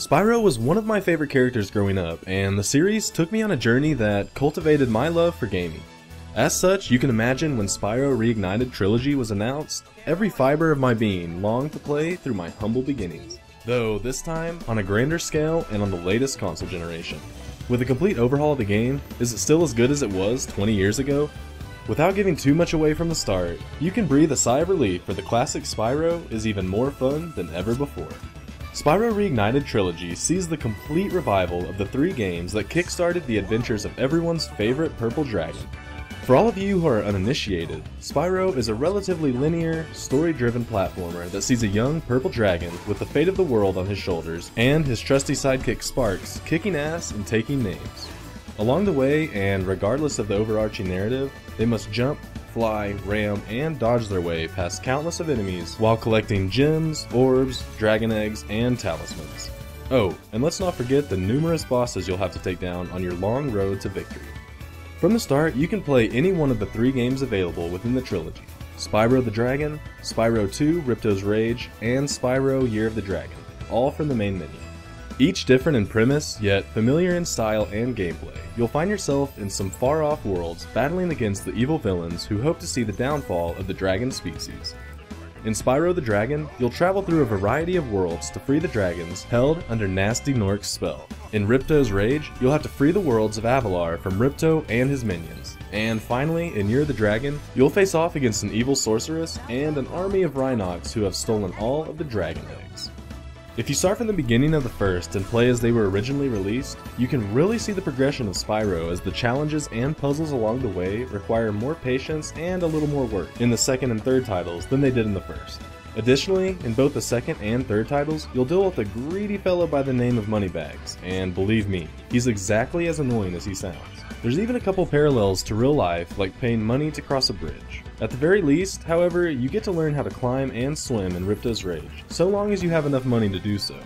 Spyro was one of my favorite characters growing up, and the series took me on a journey that cultivated my love for gaming. As such, you can imagine when Spyro Reignited Trilogy was announced, every fiber of my being longed to play through my humble beginnings. Though this time, on a grander scale and on the latest console generation. With a complete overhaul of the game, is it still as good as it was 20 years ago? Without giving too much away from the start, you can breathe a sigh of relief for the classic Spyro is even more fun than ever before. Spyro Reignited Trilogy sees the complete revival of the three games that kickstarted the adventures of everyone's favorite purple dragon. For all of you who are uninitiated, Spyro is a relatively linear, story-driven platformer that sees a young purple dragon with the fate of the world on his shoulders and his trusty sidekick Sparks kicking ass and taking names. Along the way, and regardless of the overarching narrative, they must jump, fly, ram, and dodge their way past countless of enemies while collecting gems, orbs, dragon eggs, and talismans. Oh, and let's not forget the numerous bosses you'll have to take down on your long road to victory. From the start, you can play any one of the three games available within the trilogy: Spyro the Dragon, Spyro 2 Ripto's Rage, and Spyro Year of the Dragon, all from the main menu. Each different in premise, yet familiar in style and gameplay, you'll find yourself in some far-off worlds battling against the evil villains who hope to see the downfall of the dragon species. In Spyro the Dragon, you'll travel through a variety of worlds to free the dragons held under Nasty Gnorc's spell. In Ripto's Rage, you'll have to free the worlds of Avalar from Ripto and his minions. And finally, in Year of the Dragon, you'll face off against an evil sorceress and an army of Rhinox who have stolen all of the dragon eggs. If you start from the beginning of the first and play as they were originally released, you can really see the progression of Spyro as the challenges and puzzles along the way require more patience and a little more work in the second and third titles than they did in the first. Additionally, in both the second and third titles, you'll deal with a greedy fellow by the name of Moneybags, and believe me, he's exactly as annoying as he sounds. There's even a couple parallels to real life, like paying money to cross a bridge. At the very least, however, you get to learn how to climb and swim in Ripto's Rage, so long as you have enough money to do so.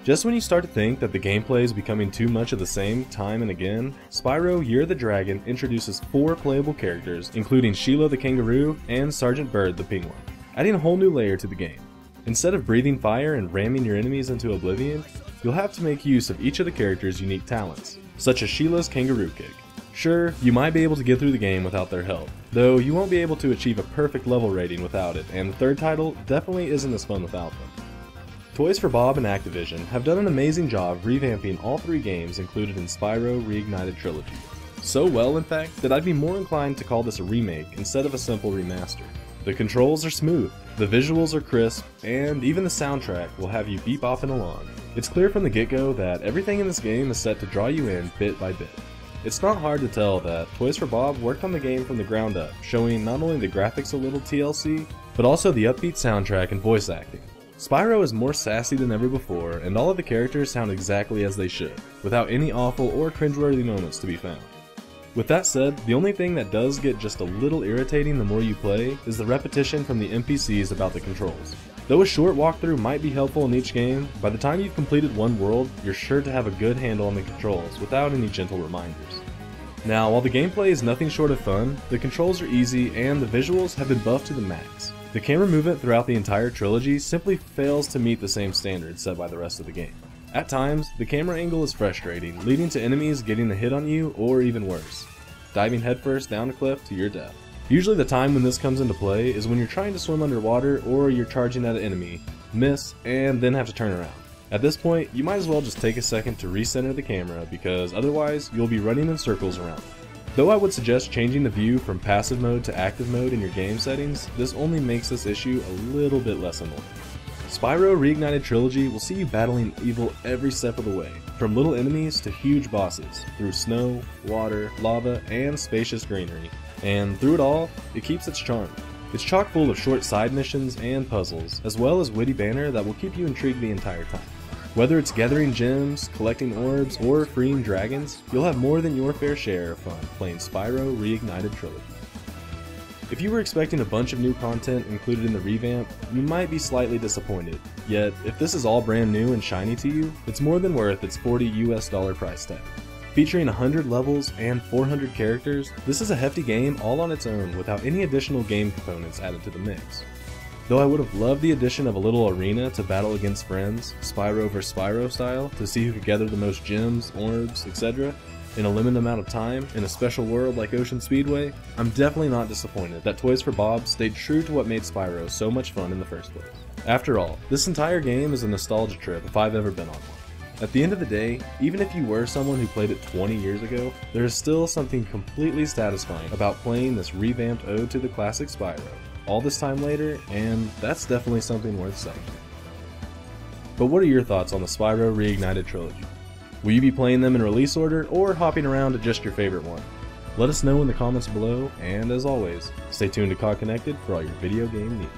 Just when you start to think that the gameplay is becoming too much of the same time and again, Spyro Year of the Dragon introduces 4 playable characters, including Sheila the Kangaroo and Sergeant Bird the Penguin, adding a whole new layer to the game. Instead of breathing fire and ramming your enemies into oblivion, you'll have to make use of each of the characters' unique talents, such as Sheila's Kangaroo Kick. Sure, you might be able to get through the game without their help, though you won't be able to achieve a perfect level rating without it, and the third title definitely isn't as fun without them. Toys for Bob and Activision have done an amazing job revamping all 3 games included in Spyro Reignited Trilogy. So well, in fact, that I'd be more inclined to call this a remake instead of a simple remaster. The controls are smooth, the visuals are crisp, and even the soundtrack will have you bebopping along. It's clear from the get-go that everything in this game is set to draw you in bit by bit. It's not hard to tell that Toys for Bob worked on the game from the ground up, showing not only the graphics a little TLC, but also the upbeat soundtrack and voice acting. Spyro is more sassy than ever before, and all of the characters sound exactly as they should, without any awful or cringeworthy moments to be found. With that said, the only thing that does get just a little irritating the more you play is the repetition from the NPCs about the controls. Though a short walkthrough might be helpful in each game, by the time you've completed one world, you're sure to have a good handle on the controls without any gentle reminders. Now, while the gameplay is nothing short of fun, the controls are easy and the visuals have been buffed to the max. The camera movement throughout the entire trilogy simply fails to meet the same standards set by the rest of the game. At times, the camera angle is frustrating, leading to enemies getting a hit on you or even worse, diving headfirst down a cliff to your death. Usually the time when this comes into play is when you're trying to swim underwater or you're charging at an enemy, miss, and then have to turn around. At this point, you might as well just take a second to recenter the camera because otherwise you'll be running in circles around it. Though I would suggest changing the view from passive mode to active mode in your game settings, this only makes this issue a little bit less annoying. Spyro Reignited Trilogy will see you battling evil every step of the way, from little enemies to huge bosses, through snow, water, lava, and spacious greenery. And through it all, it keeps its charm. It's chock full of short side missions and puzzles, as well as witty banter that will keep you intrigued the entire time. Whether it's gathering gems, collecting orbs, or freeing dragons, you'll have more than your fair share of fun playing Spyro Reignited Trilogy. If you were expecting a bunch of new content included in the revamp, you might be slightly disappointed. Yet, if this is all brand new and shiny to you, it's more than worth its $40 price tag. Featuring 100 levels and 400 characters, this is a hefty game all on its own without any additional game components added to the mix. Though I would have loved the addition of a little arena to battle against friends, Spyro vs Spyro style, to see who could gather the most gems, orbs, etc. in a limited amount of time in a special world like Ocean Speedway, I'm definitely not disappointed that Toys for Bob stayed true to what made Spyro so much fun in the first place. After all, this entire game is a nostalgia trip if I've ever been on one. At the end of the day, even if you were someone who played it 20 years ago, there is still something completely satisfying about playing this revamped ode to the classic Spyro, all this time later, and that's definitely something worth saying. But what are your thoughts on the Spyro Reignited Trilogy? Will you be playing them in release order, or hopping around to just your favorite one? Let us know in the comments below, and as always, stay tuned to COGconnected for all your video game needs.